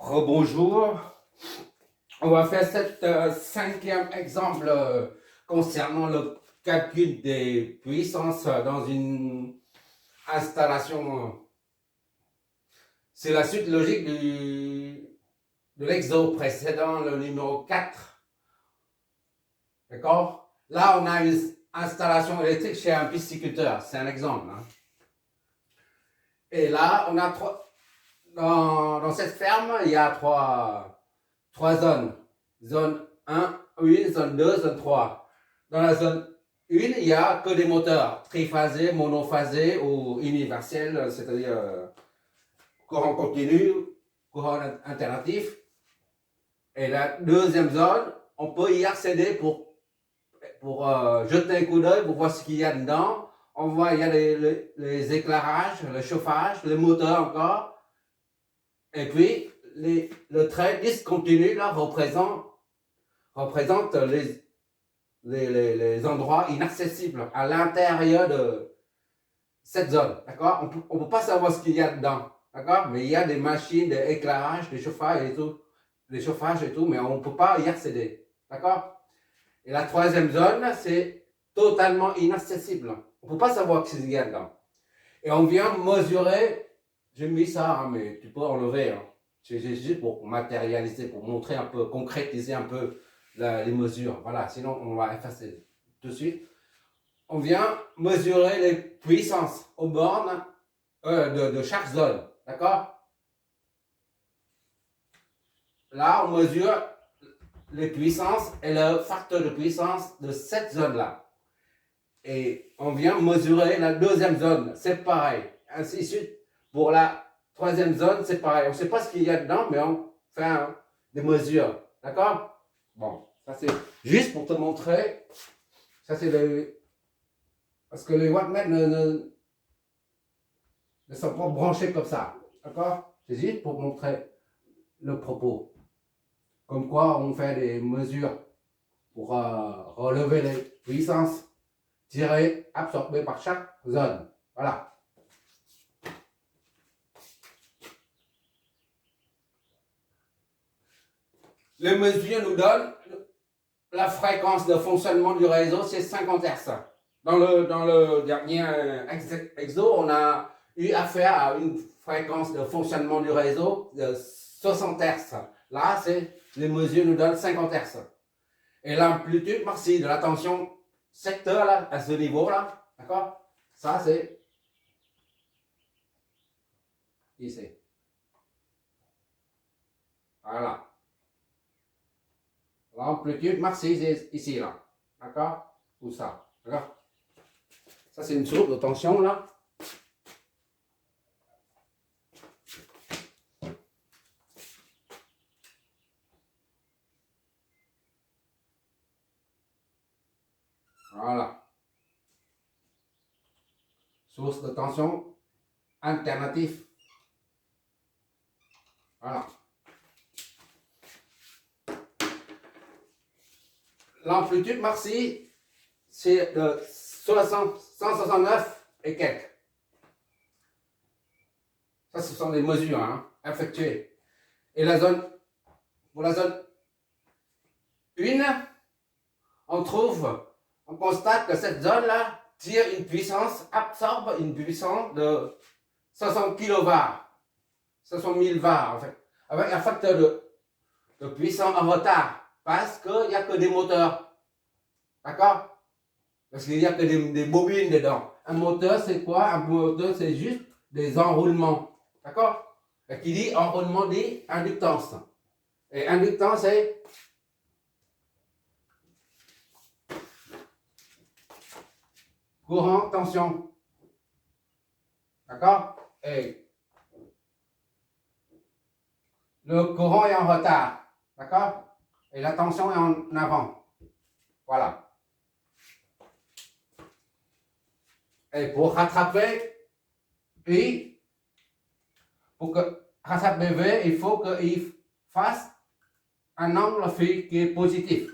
Rebonjour. On va faire cet cinquième exemple concernant le calcul des puissances dans une installation. C'est la suite logique de l'exo précédent, le numéro 4. D'accord? Là, on a une installation électrique chez un pisciculteur. C'est un exemple. Hein. Et là, on a dans cette ferme, il y a trois zones. Zone 1, 1, zone 2, zone 3. Dans la zone 1, il n'y a que des moteurs triphasés, monophasés ou universels, c'est-à-dire courant continu, courant alternatif. Et la deuxième zone, on peut y accéder pour jeter un coup d'œil pour voir ce qu'il y a dedans. On voit, il y a les éclairages, le chauffage, les moteurs encore. Et puis, le trait discontinu là, représente les endroits inaccessibles à l'intérieur de cette zone. D'accord? On ne peut pas savoir ce qu'il y a dedans. D'accord? Mais il y a des machines, des éclairages, des chauffages et tout. Des chauffages et tout, mais on ne peut pas y accéder. D'accord? Et la troisième zone, c'est totalement inaccessible. On ne peut pas savoir ce qu'il y a dedans. Et on vient mesurer. J'ai mis ça, hein, mais tu peux enlever. Hein. C'est juste pour matérialiser, pour montrer un peu, concrétiser un peu les mesures. Voilà, sinon on va effacer tout de suite. On vient mesurer les puissances aux bornes de chaque zone. D'accord? Là, on mesure les puissances et le facteur de puissance de cette zone-là. Et on vient mesurer la deuxième zone, c'est pareil. Ainsi de suite. Pour la troisième zone, c'est pareil. On ne sait pas ce qu'il y a dedans, mais on fait des mesures. D'accord? Bon, ça c'est juste pour te montrer. Ça c'est le. Parce que les wattmètres ne sont pas branchés comme ça. D'accord? C'est juste pour montrer le propos. Comme quoi on fait des mesures pour relever les puissances tirées, absorbées par chaque zone. Voilà. Les mesures nous donnent la fréquence de fonctionnement du réseau, c'est 50 Hz. Dans le dernier exo, on a eu affaire à une fréquence de fonctionnement du réseau de 60 Hz. Là, les mesures nous donnent 50 Hz. Et l'amplitude maximale de la tension secteur, là, à ce niveau-là, d'accord? Ça, c'est ici. Voilà. L'amplitude maximale, c'est ici, là. D'accord? Ou ça. D'accord? Ça, c'est une source de tension, là. Voilà. Source de tension alternative. Voilà. L'amplitude maximale, c'est de 169 et quelques. Ça, ce sont des mesures hein, effectuées. Et pour la zone 1, on constate que cette zone-là tire une puissance, absorbe une puissance de 60 kW, 60 000 var en fait, avec un facteur de puissance en retard, parce qu'il n'y a que des moteurs. D'accord? Parce qu'il n'y a que des bobines dedans. Un moteur, c'est quoi? Un moteur, c'est juste des enroulements. D'accord? Et qui dit enroulement dit inductance. Et inductance, c'est courant, tension. D'accord? Et le courant est en retard. D'accord? Et la tension est en avant. Voilà. Et pour rattraper I, pour rattraper V, il faut qu'il fasse un angle phi qui est positif.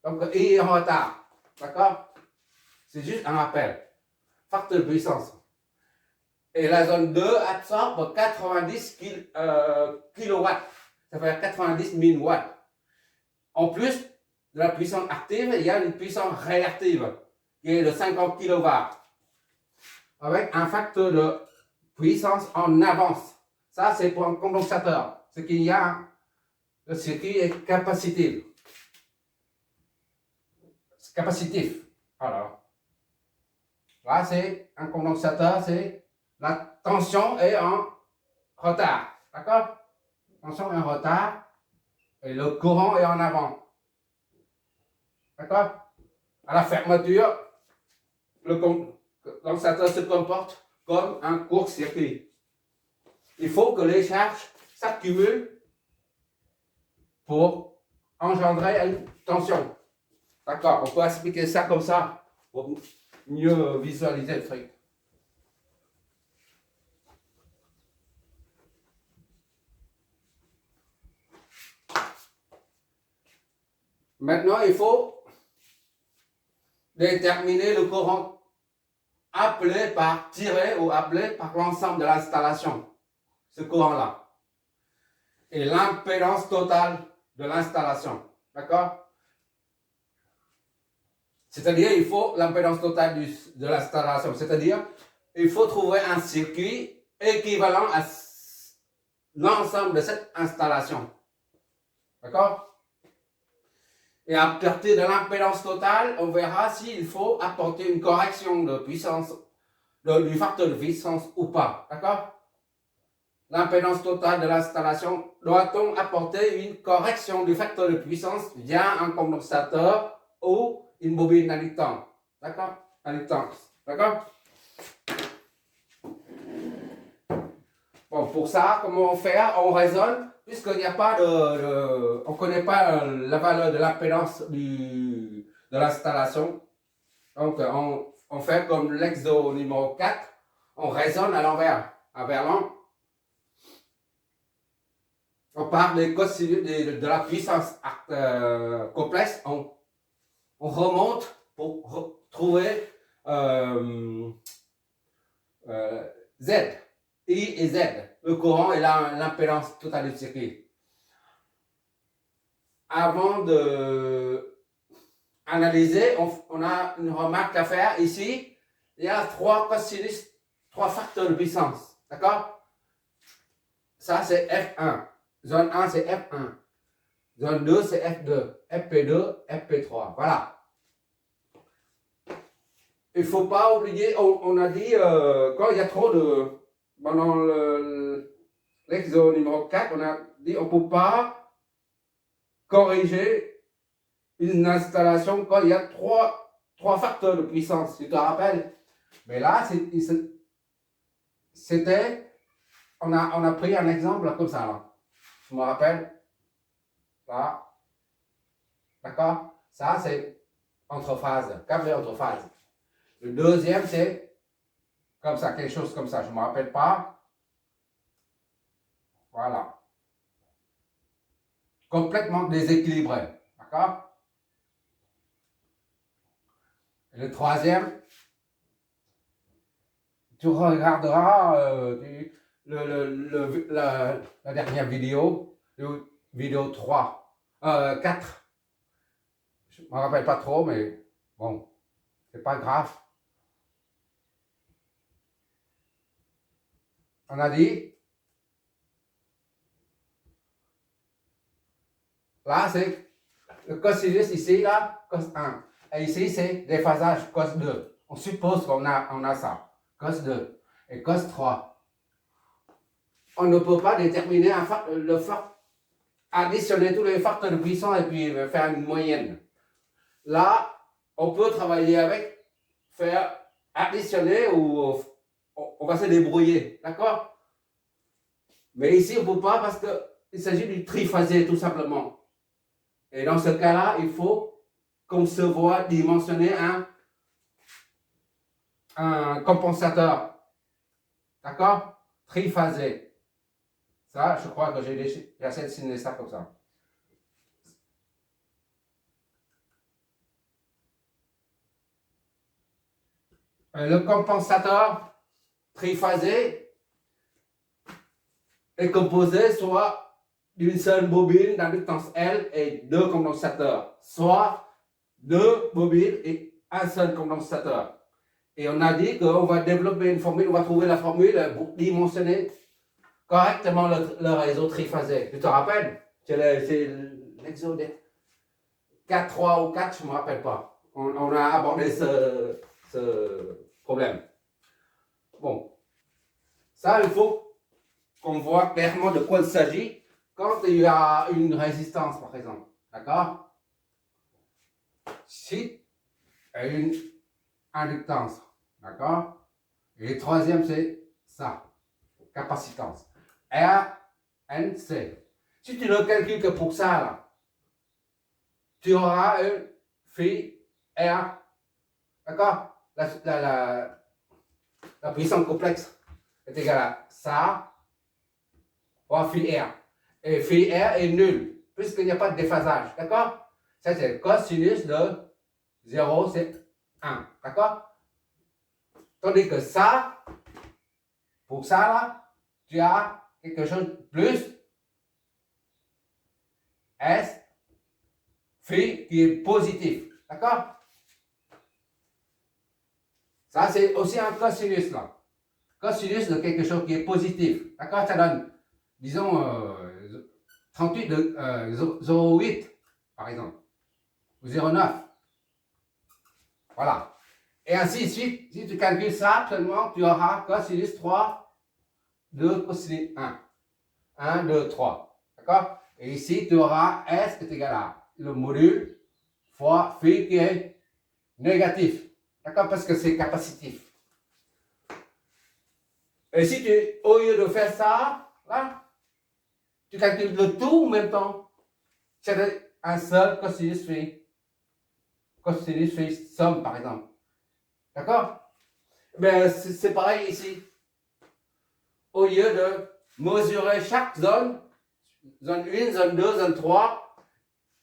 Donc I est en retard. D'accord? C'est juste un rappel. Facteur de puissance. Et la zone 2 absorbe 90 kW. ça fait 90 000 watts. En plus de la puissance active, il y a une puissance réactive qui est de 50 kW avec un facteur de puissance en avance. Ça, c'est pour un condensateur. Ce qu'il y a, le circuit est capacitif. Capacitif. Alors, là, c'est un condensateur, c'est la tension est en retard. D'accord? Tension est en retard et le courant est en avant. D'accord? À la fermeture, le condensateur se comporte comme un court-circuit. Il faut que les charges s'accumulent pour engendrer une tension. D'accord? On peut expliquer ça comme ça pour mieux visualiser le truc. Maintenant, il faut déterminer le courant appelé par, tiré ou appelé par l'ensemble de l'installation. Ce courant-là. Et l'impédance totale de l'installation. D'accord? C'est-à-dire, il faut l'impédance totale de l'installation. C'est-à-dire, il faut trouver un circuit équivalent à l'ensemble de cette installation. D'accord? Et à partir de l'impédance totale, on verra s'il faut apporter une correction de puissance, du facteur de puissance ou pas. D'accord? L'impédance totale de l'installation, doit-on apporter une correction du facteur de puissance via un condensateur ou une bobine inductante? D'accord? Inductance. D'accord? Bon, pour ça, comment on fait? On raisonne, puisqu'il n'y a pas on ne connaît pas la valeur de l'impédance de l'installation. Donc, on fait comme l'exo numéro 4, on raisonne à l'envers, à Verlan. On parle des cosinus de la puissance complexe, on remonte pour trouver Z, I et Z, le courant et l'impédance totale du circuit. Avant de analyser, on a une remarque à faire ici. Il y a 3 cosinus, 3 facteurs de puissance. D'accord? Ça, c'est F1. Zone 1, c'est F1. Zone 2, c'est F2. FP2, FP3. Voilà. Il ne faut pas oublier, on a dit, quand il y a trop de... Pendant l'exo numéro 4, on a dit on ne peut pas corriger une installation quand il y a 3 facteurs de puissance. Tu te rappelles? Mais là, c'était... On a pris un exemple comme ça. Là. Je me rappelle. Là. D'accord? Ça, c'est entre phases. Câble entre phases. Le deuxième, c'est comme ça, quelque chose comme ça. Je ne me rappelle pas. Voilà. Complètement déséquilibré. D'accord? Et le troisième, tu regarderas la dernière vidéo, vidéo 3, 4. Je ne me rappelle pas trop, mais bon, c'est pas grave. On a dit, là c'est le cosinus ici, là, cos 1. Et ici c'est déphasage cos 2. On suppose qu'on a ça, cos 2 et cos 3. On ne peut pas déterminer additionner tous les facteurs de puissance et puis faire une moyenne. Là, on peut travailler avec, faire additionner ou on va se débrouiller, d'accord? Mais ici, on ne peut pas parce qu'il s'agit du triphasé tout simplement. Et dans ce cas-là, il faut concevoir, dimensionner un compensateur, d'accord? Triphasé. Ça, je crois que j'ai assez dessiné ça comme ça. Le compensateur triphasé est composé soit d'une seule bobine d'inductance L et deux condensateurs, soit deux bobines et un seul condensateur. Et on a dit qu'on va développer une formule, on va trouver la formule pour dimensionner correctement le réseau triphasé. Tu te rappelles? C'est l'exode 4, 3 ou 4, je ne me rappelle pas. On a abordé ce problème. Bon, ça, il faut qu'on voit clairement de quoi il s'agit quand il y a une résistance, par exemple. D'accord? Si il y a une inductance. D'accord? Et le troisième, c'est ça. Capacitance. RNC. Si tu ne calcules que pour ça, là, tu auras un phi R. D'accord? La puissance complexe est égale à ça fois phi R. Et phi R est nul, puisqu'il n'y a pas de déphasage. D'accord? Ça, c'est le cosinus de 0, c'est 1. D'accord? Tandis que ça, pour ça, là, tu as quelque chose de plus S phi qui est positif. D'accord? Ça, c'est aussi un cosinus, là. Cosinus de quelque chose qui est positif. D'accord? Ça donne, disons, 38 de 0,8, par exemple. Ou 0,9. Voilà. Et ainsi de suite. Si tu calcules ça, seulement, tu auras cosinus 3 de cosinus 1. 1, 2, 3. D'accord? Et ici, tu auras S qui est égal à le module fois phi qui est négatif. D'accord? Parce que c'est capacitif. Et si tu, au lieu de faire ça, là, tu calcules le tout en même temps. C'est un seul cosinus phi. Cosinus phi somme, par exemple. D'accord? Ben, c'est pareil ici. Au lieu de mesurer chaque zone, zone 1, zone 2, zone 3,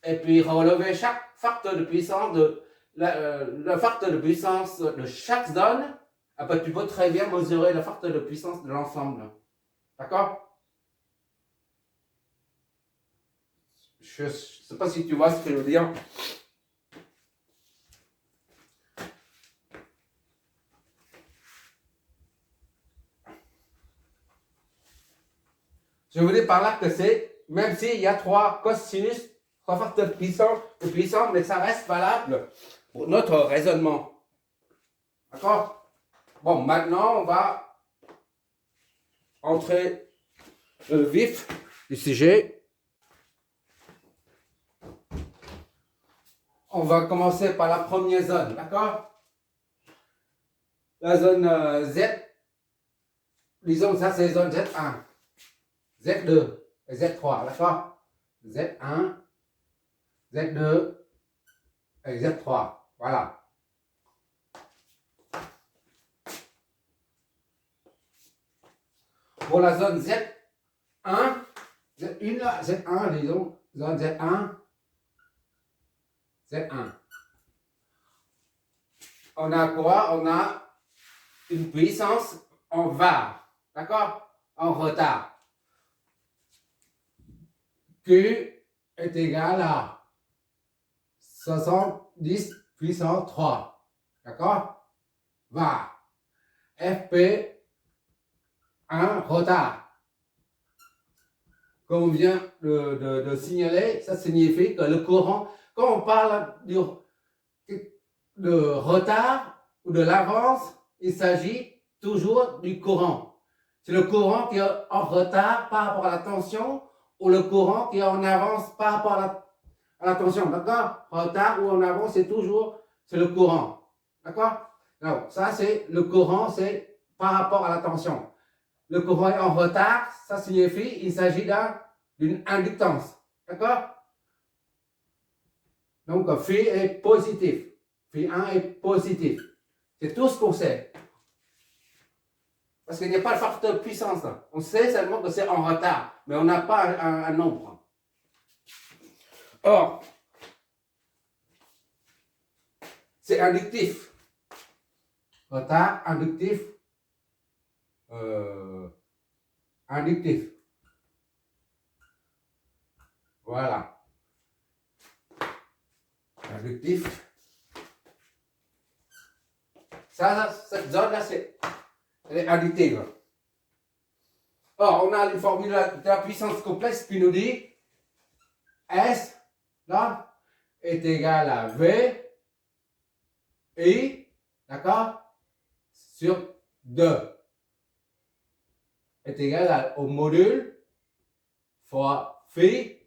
et puis relever chaque facteur de puissance le facteur de puissance de chaque zone, après tu peux très bien mesurer le facteur de puissance de l'ensemble. D'accord? Je ne sais pas si tu vois ce que je veux dire. Je veux dire par là que c'est, même s'il y a trois cosinus, trois facteurs de puissance, mais ça reste valable pour notre raisonnement. D'accord? Bon, maintenant, on va entrer dans le vif du sujet. On va commencer par la première zone, d'accord? La zone Z, disons ça c'est zone Z1, Z2 et Z3, d'accord? Z1, Z2 et Z3, voilà. Pour la zone Z1, Z1, disons, zone Z1, Z1. On a quoi? On a une puissance en var, d'accord? En retard. Q est égal à 70 puissance 3, d'accord? Var. FP, un retard. Comme on vient de signaler, ça signifie que le courant, quand on parle de retard ou de l'avance, il s'agit toujours du courant. C'est le courant qui est en retard par rapport à la tension ou le courant qui est en avance par rapport à la tension. D'accord? Retard ou en avance, c'est le courant. D'accord? Donc, ça, c'est le courant, c'est par rapport à la tension. Le courant est en retard, ça signifie qu'il s'agit d'une inductance. D'accord? Donc, phi est positif. Phi 1 est positif. C'est tout ce qu'on sait. Parce qu'il n'y a pas de facteur de puissance là. On sait seulement que c'est en retard, mais on n'a pas un nombre. Or, c'est inductif. Retard, inductif. Inductif. Voilà. Inductif. Cette zone-là, elle est additive. Or, on a une formule de la puissance complexe qui nous dit S, là, est égal à V, I, d'accord, sur 2. Est égal au module fois phi.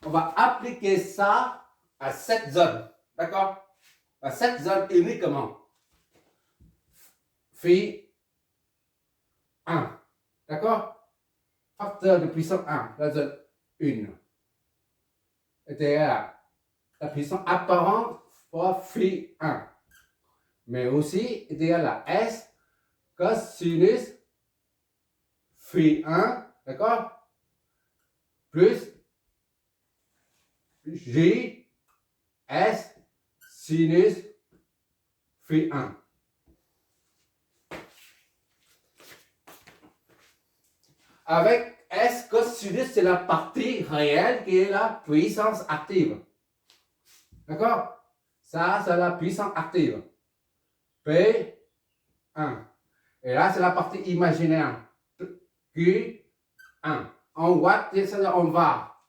On va appliquer ça à cette zone, d'accord? À cette zone uniquement. Phi 1, d'accord? Facteur de puissance 1, la zone 1. Est égal à la puissance apparente fois phi 1. Mais aussi est égal à S cosinus phi 1, d'accord? Plus J S sinus phi 1. Avec S cosinus, c'est la partie réelle qui est la puissance active. D'accord? Ça, c'est la puissance active. P1. Et là, c'est la partie imaginaire. Q1. En watts, c'est-à-dire en var.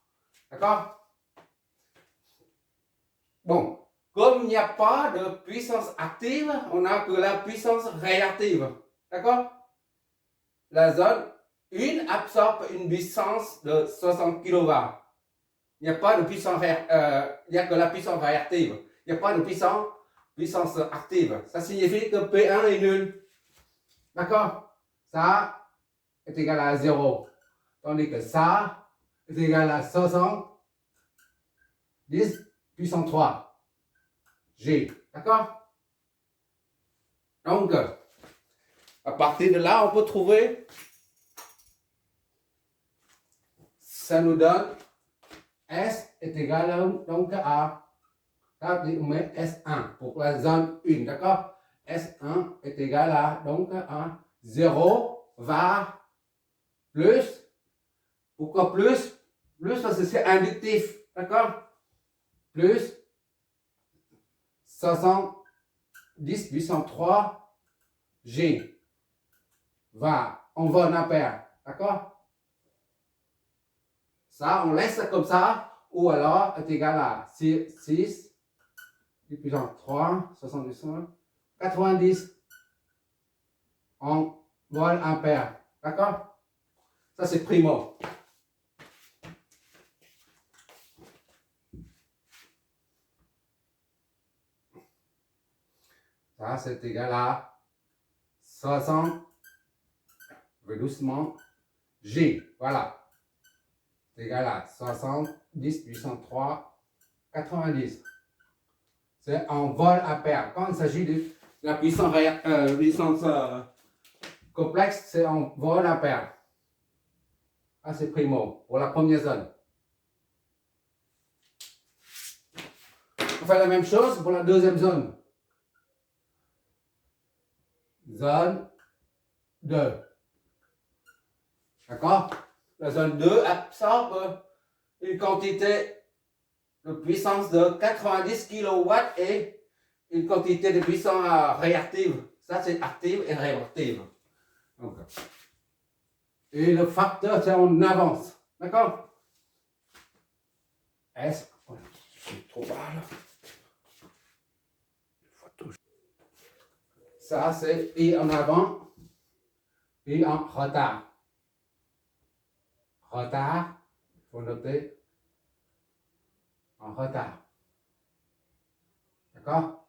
D'accord? Bon, comme il n'y a pas de puissance active, on n'a que la puissance réactive. D'accord? La zone 1 absorbe une puissance de 60 kW. Il n'y a pas de puissance, il n'y a que la puissance réactive. Il n'y a pas de puissance active. Ça signifie que P1 est nul. D'accord? Ça est égal à 0. Tandis que ça est égal à 60 10 puissance 3. G. D'accord? Donc, à partir de là, on peut trouver, ça nous donne S est égal à, donc à, on met S1 pour la zone 1, d'accord? S1 est égal à, donc à 0 var plus. Pourquoi plus? Plus parce que c'est inductif, d'accord? Plus 70 puissance 3 G va en vol ampère, d'accord? Ça, on laisse ça comme ça, ou alors est égal à 6 puissance 3, 70, 90 en vol ampère, d'accord? Ça, c'est primo. Ça, c'est égal à 60, doucement, G, voilà. C'est égal à 70 puissance 3, 90. C'est en vol ampère. Quand il s'agit de la puissance complexe, c'est en vol ampère. Ah, c'est primo, pour la première zone. On fait la même chose pour la deuxième zone. Zone 2. D'accord? La zone 2 absorbe une quantité de puissance de 90 kW et une quantité de puissance réactive. Ça, c'est active et réactive. Donc, et le facteur, c'est en avance. D'accord? Est-ce que c'est trop bas là? Ça, c'est I en avant et en retard. Retard, il faut noter en retard. D'accord?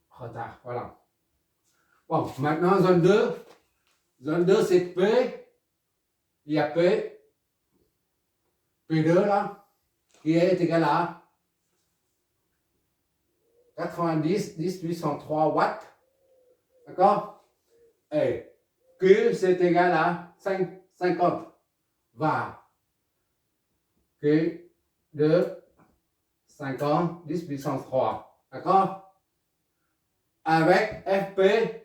Retard, voilà. Bon, maintenant, zone 2. Zone 2, c'est P. Il y a P. P2 là, qui est égal à 90, 10 puissance 3 watts. D'accord? Et Q, c'est égal à 50 var. Q de 50, 10 puissance 3. D'accord? Avec FP2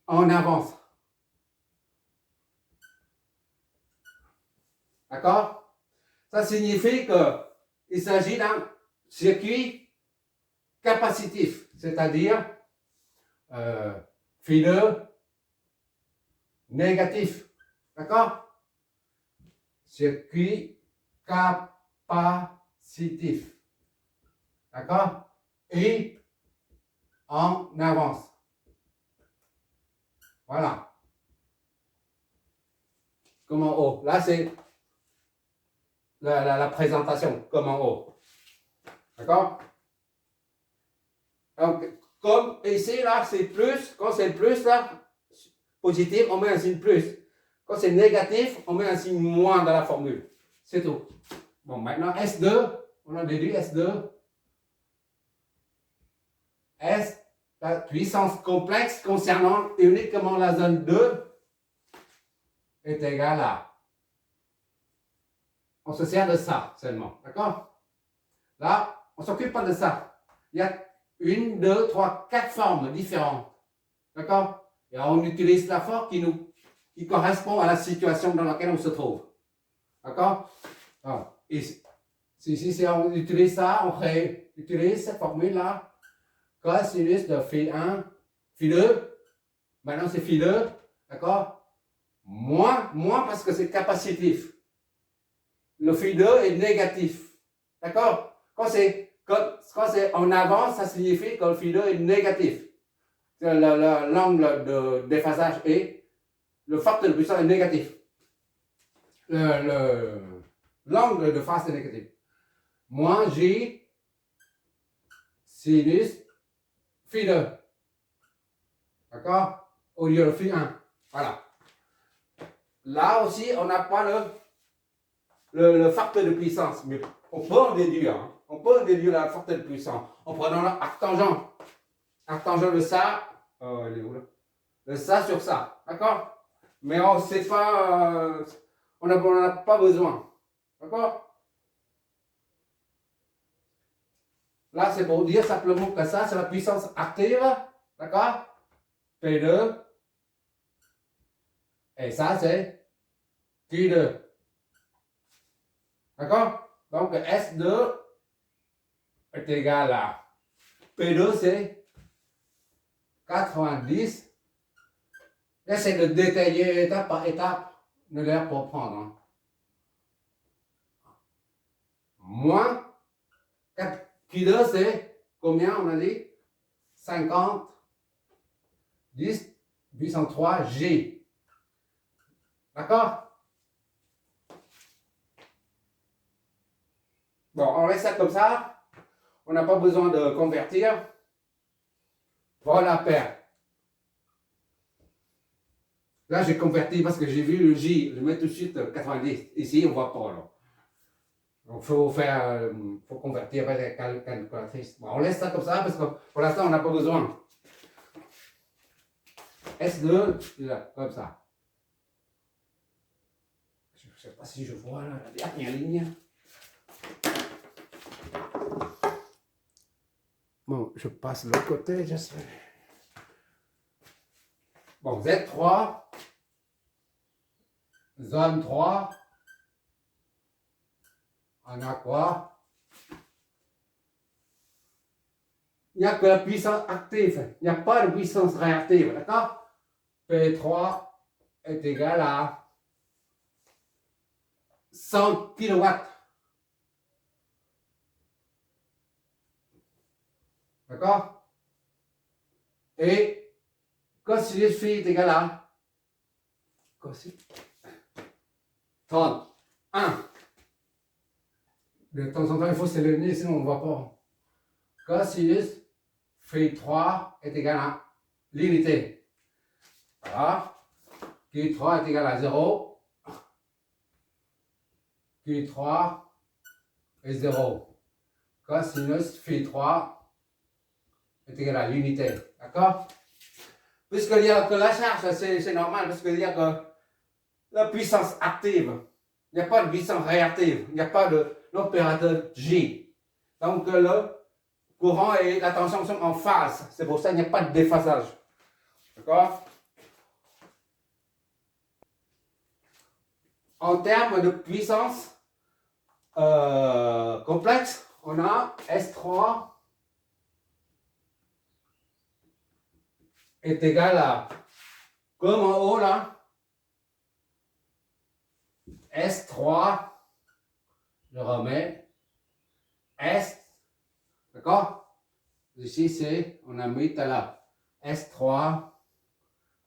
en avance. D'accord? Ça signifie qu'il s'agit d'un circuit capacitif, c'est-à-dire fileux négatif. D'accord? Circuit capacitif. D'accord? Et en avance. Voilà. Comme en haut. Là, c'est la présentation, comme en haut. D'accord? Donc, comme ici, là, c'est plus. Quand c'est plus, là, positif, on met un signe plus. Quand c'est négatif, on met un signe moins dans la formule. C'est tout. Bon, maintenant, S2, on a déduit S2. S, la puissance complexe concernant uniquement la zone 2 est égale à. On se sert de ça seulement. D'accord? Là, on ne s'occupe pas de ça. Il y a 1, 2, 3, 4 formes différentes. D'accord? Et on utilise la forme qui correspond à la situation dans laquelle on se trouve. D'accord? Ici, si on utilise ça, on utilise cette formule-là. Cosinus de phi 1, phi 2. Maintenant, c'est phi 2. D'accord? Moins parce que c'est capacitif. Le phi 2 est négatif. D'accord? Quand c'est en avance, ça signifie que le phi 2 est négatif. L'angle de déphasage est, le facteur de puissance est négatif. L'angle de phase est négatif. Moins J sinus phi 2. D'accord? Au lieu de phi 1. Voilà. Là aussi, on n'a pas le facteur de puissance. Mais on peut en déduire. Hein. On peut en déduire le facteur de puissance en prenant l'arctangent. Arctangent de ça. Il est où là? De ça sur ça. D'accord? Mais on ne sait pas. On n'en a pas besoin. D'accord? Là, c'est pour dire simplement que ça, c'est la puissance active. D'accord? P2. Et ça, c'est Q2. D'accord? Donc, S2 est égal à P2, c'est 90. J'essaie de détailler étape par étape. Ne l'air pour prendre. Hein. Moins Q2, c'est combien on a dit? 50, 10, 803 G. D'accord? Bon, on laisse ça comme ça. On n'a pas besoin de convertir. Voilà, paire. Là, j'ai converti parce que j'ai vu le J. Je mets tout de suite 90. Ici, on ne voit pas. Donc, il faut convertir avec la calculatrice. Bon, on laisse ça comme ça parce que pour l'instant, on n'a pas besoin. S2, là, comme ça. Je ne sais pas si je vois là, la dernière ligne. Bon, je passe de l'autre côté, j'espère. Bon, Z3, zone 3, on a quoi? Il n'y a que la puissance active, il n'y a pas de puissance réactive, d'accord? P3 est égal à 100 kW. D'accord? Et cosinus phi est égal à cosinus 31. De temps en temps, il faut s'éloigner, sinon on ne voit pas. Cosinus phi 3 est égal à l'unité. Voilà. Q3 est égal à 0. Q3 est 0. Cosinus phi 3 est égal à l'unité. D'accord? Puisqu'il n'y a que la charge, c'est normal, parce qu'il y a que la puissance active. Il n'y a pas de puissance réactive. Il n'y a pas de l'opérateur J. Donc le courant et la tension sont en phase. C'est pour ça qu'il n'y a pas de déphasage. D'accord? en termes de puissance complexe, on a S3 est égal à, comme en haut là, S3, je remets, S, d'accord? Ici c'est, on a mis tout à l'heure, S3,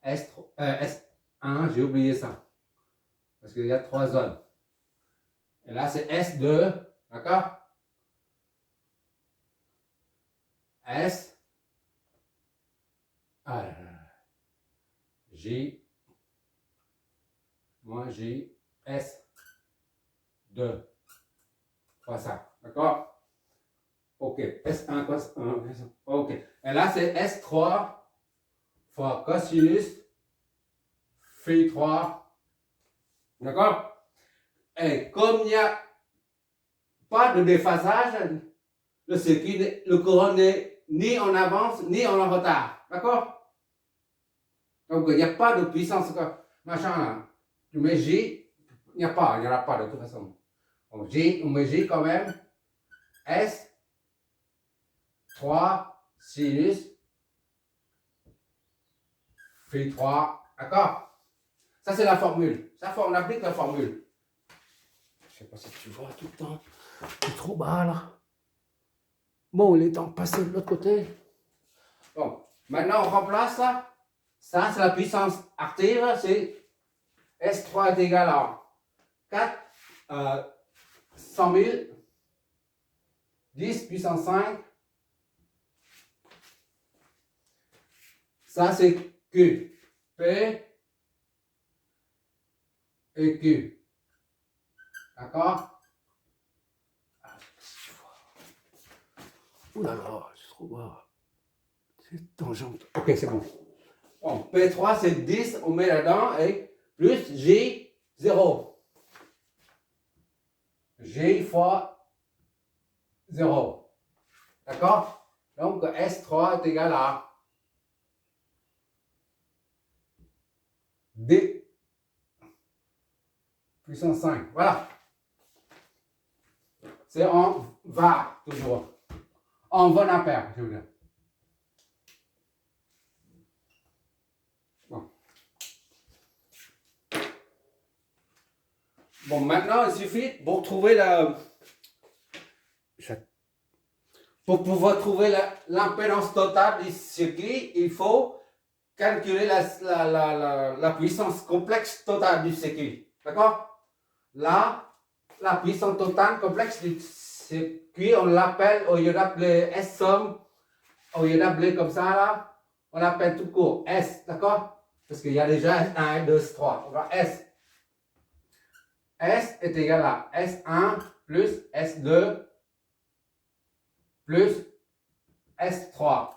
S1, j'ai oublié ça, parce qu'il y a 3 zones. Et là c'est S2, d'accord? S, J, moi J, S, 2, fois ça, d'accord? Ok, S1, cos 1, ok. Et là c'est S3 fois cosinus phi 3, d'accord? Et comme il n'y a pas de déphasage, le courant n'est ni en avance ni en retard, d'accord? Donc il n'y a pas de puissance, machin là. Tu mets J, il n'y aura pas de toute façon. Donc J, on met J quand même, S, 3, sinus, phi 3, d'accord? Ça c'est la formule, ça on applique la formule. Je sais pas si tu vois tout le temps, c'est trop bas là. Bon, il est temps de passer de l'autre côté. Donc, maintenant on remplace ça. Ça, c'est la puissance active, c'est S3 est égal à 4, 100 000, 10 puissance 5. Ça, c'est Q. P et Q. D'accord? Ouh là là, c'est trop bas. C'est tangente. Ok, c'est bon. Bon, P3, c'est 10, on met là-dedans, et plus J, 0. J fois 0. D'accord? Donc, S3 est égal à D puissance 5. Voilà. C'est en var, toujours. En von ampère, je veux dire. Bon, maintenant, il suffit pour trouver pour pouvoir trouver l'impédance totale du circuit, il faut calculer la puissance complexe totale du circuit. D'accord? Là, la puissance totale complexe du circuit, on l'appelle, au lieu d'appeler S somme, au lieu d'appeler comme ça, là, on l'appelle tout court S. D'accord? Parce qu'il y a déjà S1, S2, S3. On va S. S est égal à S1 plus S2 plus S3.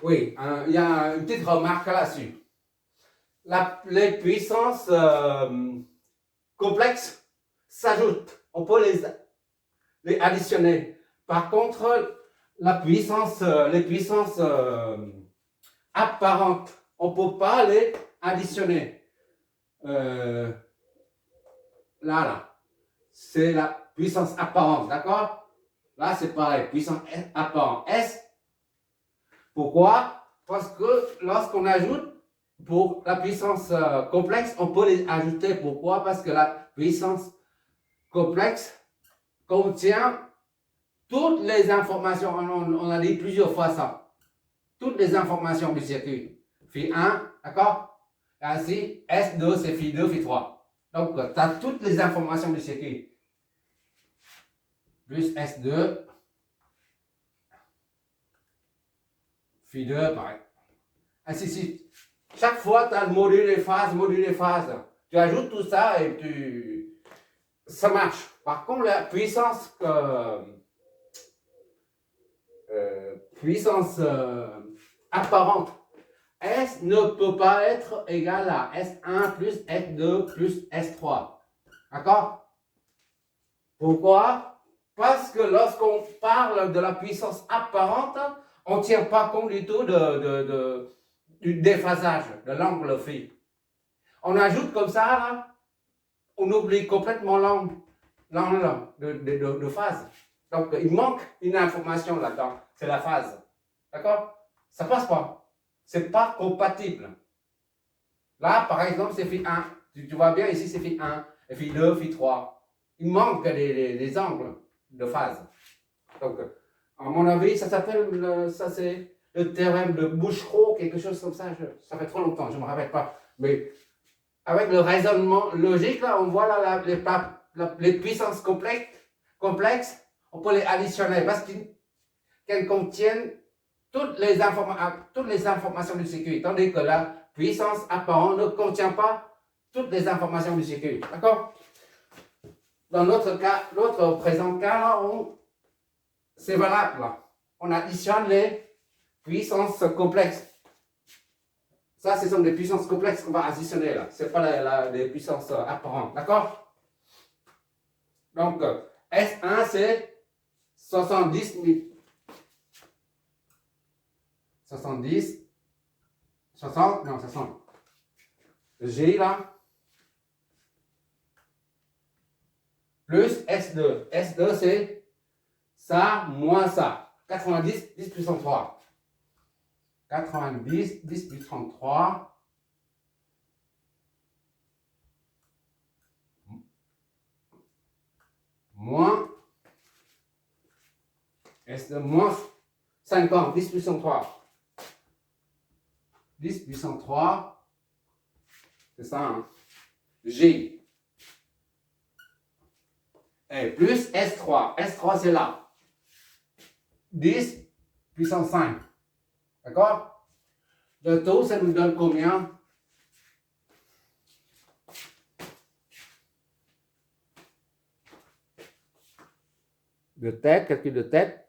Oui, il y a une petite remarque là-dessus. Les puissances complexes s'ajoutent. On peut les additionner. Par contre, les puissances apparentes, on ne peut pas les additionner. Là, c'est la puissance apparente, d'accord? Là, c'est pareil, puissance apparente S. Pourquoi? Parce que lorsqu'on ajoute pour la puissance complexe, on peut les ajouter. Pourquoi? Parce que la puissance complexe contient toutes les informations. On a dit plusieurs fois ça. Toutes les informations du circuit. Phi 1, d'accord? Ainsi, S2, c'est phi 2, phi 3. Donc, tu as toutes les informations du circuit. Plus S2, phi 2, pareil. Ainsi de suite. Chaque fois, tu as le module des phases, module des phases. Tu ajoutes tout ça et ça marche. Par contre, la puissance apparente, S ne peut pas être égal à S1 plus S2 plus S3. D'accord? Pourquoi? Parce que lorsqu'on parle de la puissance apparente, on ne tient pas compte du tout du déphasage, de l'angle phi. On ajoute comme ça, là, on oublie complètement l'angle de phase. Donc, il manque une information là-dedans. C'est la phase. D'accord? Ça passe pas. C'est pas compatible. Là, par exemple, c'est phi 1. Tu vois bien, ici, c'est phi 1, et phi 2, phi 3. Il manque les angles de phase. Donc, à mon avis, ça s'appelle, ça c'est le théorème de Bouchereau, quelque chose comme ça. Ça fait trop longtemps, je ne me rappelle pas. Mais avec le raisonnement logique, là, on voit là, les puissances complexes, on peut les additionner parce qu'elles contiennent toutes les informations du circuit, tandis que la puissance apparente ne contient pas toutes les informations du circuit. D'accord? Dans notre cas, notre présent cas, là, c'est valable. Là. On additionne les puissances complexes. Ça, ce sont des puissances complexes qu'on va additionner là. Ce n'est pas les puissances apparentes. D'accord? Donc, S1, c'est 70 000. 70, 60, non, 60. G là, plus S2. S2, c'est ça moins ça. 90, 10 puissance 3. 90, 10 puissance 3. Moins S2 moins 50, 10 puissance 3. 10 puissance 3, c'est ça, hein? G. Et plus S3. S3, c'est là. 10 puissance 5. D'accord? Le tout, ça nous donne combien? De tête, calcul de tête.